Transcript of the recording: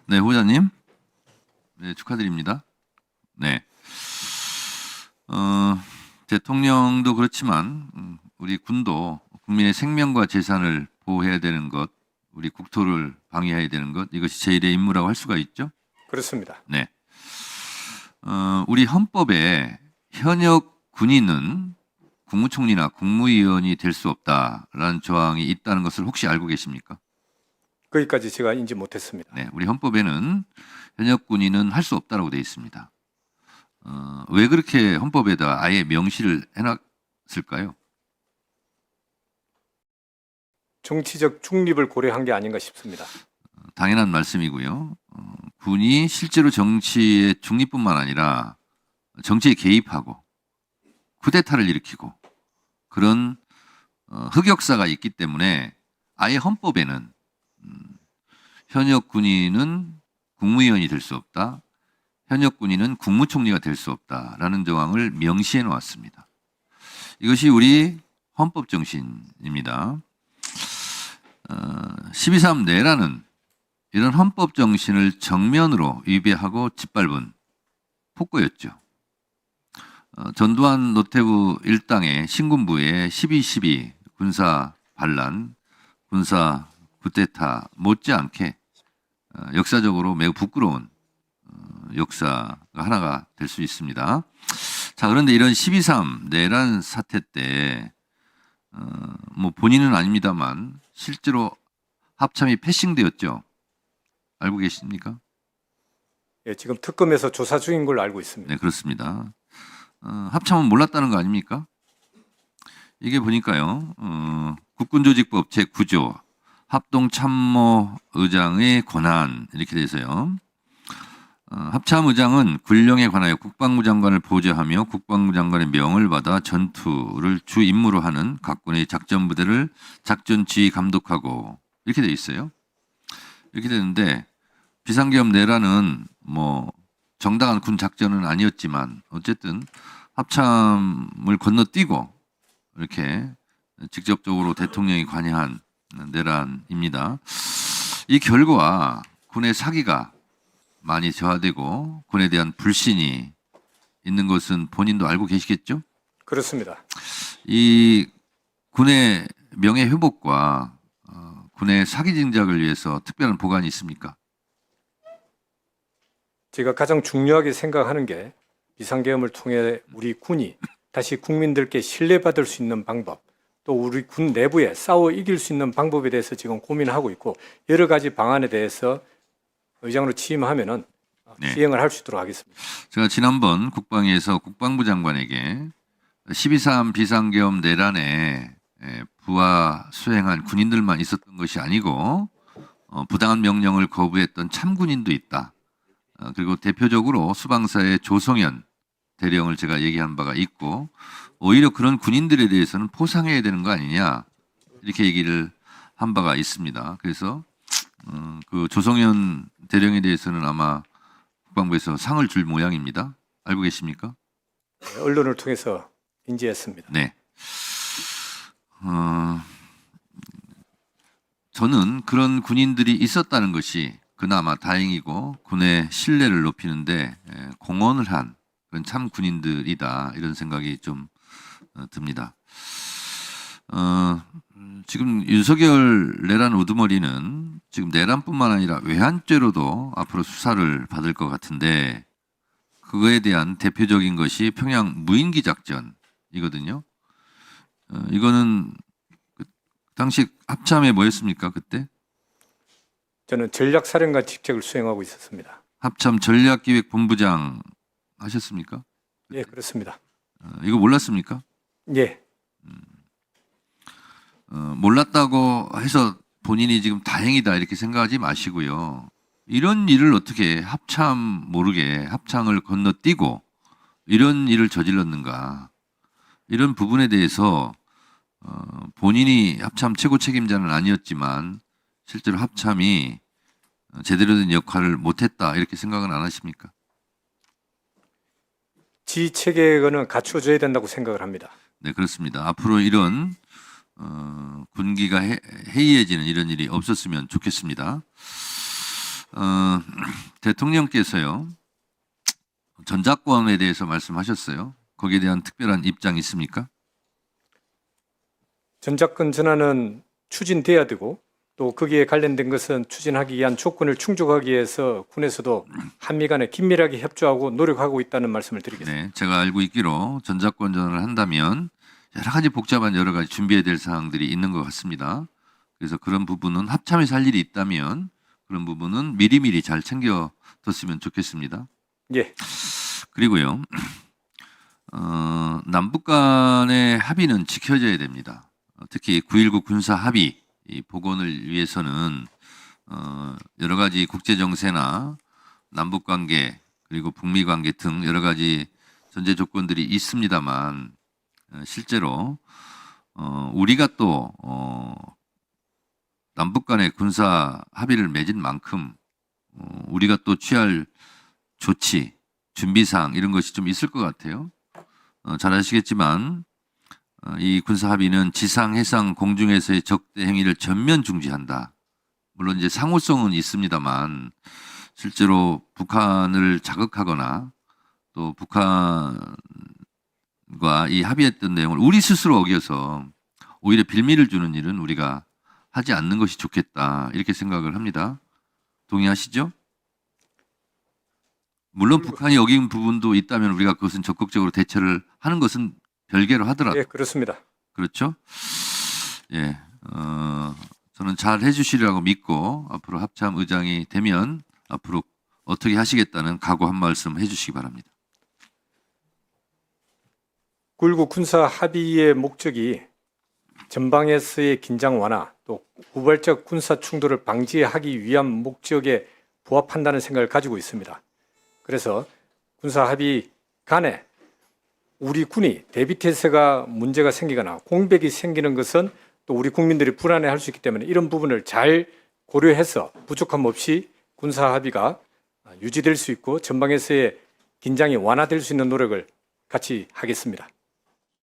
네, 후보자님. 네, 축하드립니다. 네. 대통령도 그렇지만 우리 군도 국민의 생명과 재산을 보호해야 되는 것, 우리 국토를 방위해야 되는 것, 이것이 제1의 임무라고 할 수가 있죠. 그렇습니다. 네. 우리 헌법에 현역 군인은 국무총리나 국무위원이 될 수 없다라는 조항이 있다는 것을 혹시 알고 계십니까? 거기까지 제가 인지 못했습니다. 네, 우리 헌법에는 현역 군인은 할 수 없다라고 되어 있습니다. 왜 그렇게 헌법에다 아예 명시를 해놨을까요? 정치적 중립을 고려한 게 아닌가 싶습니다. 당연한 말씀이고요. 군이 실제로 정치의 중립뿐만 아니라 정치에 개입하고 쿠데타를 일으키고 그런 흑역사가 있기 때문에 아예 헌법에는 현역 군인은 국무위원이 될 수 없다. 현역 군인은 국무총리가 될 수 없다라는 조항을 명시해 놓았습니다. 이것이 우리 헌법 정신입니다. 12.3 내라는 이런 헌법 정신을 정면으로 위배하고 짓밟은 폭거였죠. 전두환 노태우 일당의 신군부의 12.12 군사 반란, 군사 쿠데타 못지않게 역사적으로 매우 부끄러운 역사가 하나가 될 수 있습니다. 자, 그런데 이런 12.3 내란 사태 때 뭐 본인은 아닙니다만 실제로 합참이 패싱되었죠. 알고 계십니까? 예, 지금 특검에서 조사 중인 걸로 알고 있습니다. 네, 그렇습니다. 합참은 몰랐다는 거 아닙니까? 이게 보니까요, 국군조직법 제9조 합동참모의장의 권한 이렇게 돼서요. 합참의장은 군령에 관하여 국방부 장관을 보좌하며 국방부 장관의 명을 받아 전투를 주 임무로 하는 각군의 작전부대를 작전 지휘 감독하고 이렇게 돼 있어요. 이렇게 되는데 비상계엄 내란은 뭐 정당한 군 작전은 아니었지만 어쨌든 합참을 건너뛰고 이렇게 직접적으로 대통령이 관여한 내란입니다. 이 결과 군의 사기가 많이 저하되고 군에 대한 불신이 있는 것은 본인도 알고 계시겠죠? 그렇습니다. 이 군의 명예 회복과 군의 사기 진작을 위해서 특별한 보관이 있습니까? 제가 가장 중요하게 생각하는 게 비상계엄을 통해 우리 군이 다시 국민들께 신뢰받을 수 있는 방법, 또 우리 군 내부에 싸워 이길 수 있는 방법에 대해서 지금 고민하고 있고 여러 가지 방안에 대해서 의장으로 취임하면은 네. 시행을 할 수 있도록 하겠습니다. 제가 지난번 국방위에서 국방부 장관에게 12.3 비상계엄 내란에 부하 수행한 군인들만 있었던 것이 아니고 부당한 명령을 거부했던 참군인도 있다. 그리고 대표적으로 수방사의 조성현 대령을 제가 얘기한 바가 있고 오히려 그런 군인들에 대해서는 포상해야 되는 거 아니냐 이렇게 얘기를 한 바가 있습니다. 그래서 그 조성현 대령에 대해서는 아마 국방부에서 상을 줄 모양입니다. 알고 계십니까? 네, 언론을 통해서 인지했습니다. 네. 저는 그런 군인들이 있었다는 것이 그나마 다행이고 군의 신뢰를 높이는데 공헌을 한 그런 참 군인들이다 이런 생각이 좀 듭니다. 지금 윤석열 내란 우두머리는 지금 내란뿐만 아니라 외환죄로도 앞으로 수사를 받을 것 같은데 그거에 대한 대표적인 것이 평양 무인기 작전이거든요. 이거는 그 당시 합참에 뭐였습니까 그때? 저는 전략사령관 직책을 수행하고 있었습니다. 합참 전략기획본부장 하셨습니까? 예, 그렇습니다. 이거 몰랐습니까? 예, 몰랐다고 해서 본인이 지금 다행이다 이렇게 생각하지 마시고요. 이런 일을 어떻게 합참 모르게 합창을 건너뛰고 이런 일을 저질렀는가. 이런 부분에 대해서 본인이 합참 최고 책임자는 아니었지만 실제로 합참이 제대로 된 역할을 못했다 이렇게 생각은 안 하십니까? 지 체계는 갖춰줘야 된다고 생각을 합니다. 네, 그렇습니다. 앞으로 이런 군기가 해이해지는 이런 일이 없었으면 좋겠습니다. 대통령께서요 전작권에 대해서 말씀하셨어요. 거기에 대한 특별한 입장 있습니까? 전작권 전환은 추진돼야 되고 또 거기에 관련된 것은 추진하기 위한 조건을 충족하기 위해서 군에서도 한미 간에 긴밀하게 협조하고 노력하고 있다는 말씀을 드리겠습니다. 네, 제가 알고 있기로 전작권 전환을 한다면 여러 가지 준비해야 될 사항들이 있는 것 같습니다. 그래서 그런 부분은 합참에서 할 일이 있다면 그런 부분은 미리미리 잘 챙겨뒀으면 좋겠습니다. 예, 그리고요, 남북 간의 합의는 지켜져야 됩니다. 특히 9.19 군사 합의 이 복원을 위해서는 여러 가지 국제 정세나 남북 관계 그리고 북미 관계 등 여러 가지 전제 조건들이 있습니다만 실제로 우리가 또 남북 간의 군사 합의를 맺은 만큼 우리가 또 취할 조치, 준비사항 이런 것이 좀 있을 것 같아요. 잘 아시겠지만 이 군사 합의는 지상, 해상, 공중에서의 적대 행위를 전면 중지한다. 물론 이제 상호성은 있습니다만 실제로 북한을 자극하거나 또 북한과 이 합의했던 내용을 우리 스스로 어겨서 오히려 빌미를 주는 일은 우리가 하지 않는 것이 좋겠다 이렇게 생각을 합니다. 동의하시죠? 물론 북한이 어긴 부분도 있다면 우리가 그것은 적극적으로 대처를 하는 것은 별개로 하더라도 예, 그렇습니다. 그렇죠? 예, 저는 잘 해주시리라고 믿고 앞으로 합참 의장이 되면 앞으로 어떻게 하시겠다는 각오 한 말씀 해주시기 바랍니다. 9.19 군사 합의의 목적이 전방에서의 긴장 완화 또 우발적 군사 충돌을 방지하기 위한 목적에 부합한다는 생각을 가지고 있습니다. 그래서 군사 합의 간에 우리 군이 대비태세가 문제가 생기거나 공백이 생기는 것은 또 우리 국민들이 불안해할 수 있기 때문에 이런 부분을 잘 고려해서 부족함 없이 군사 합의가 유지될 수 있고 전방에서의 긴장이 완화될 수 있는 노력을 같이 하겠습니다.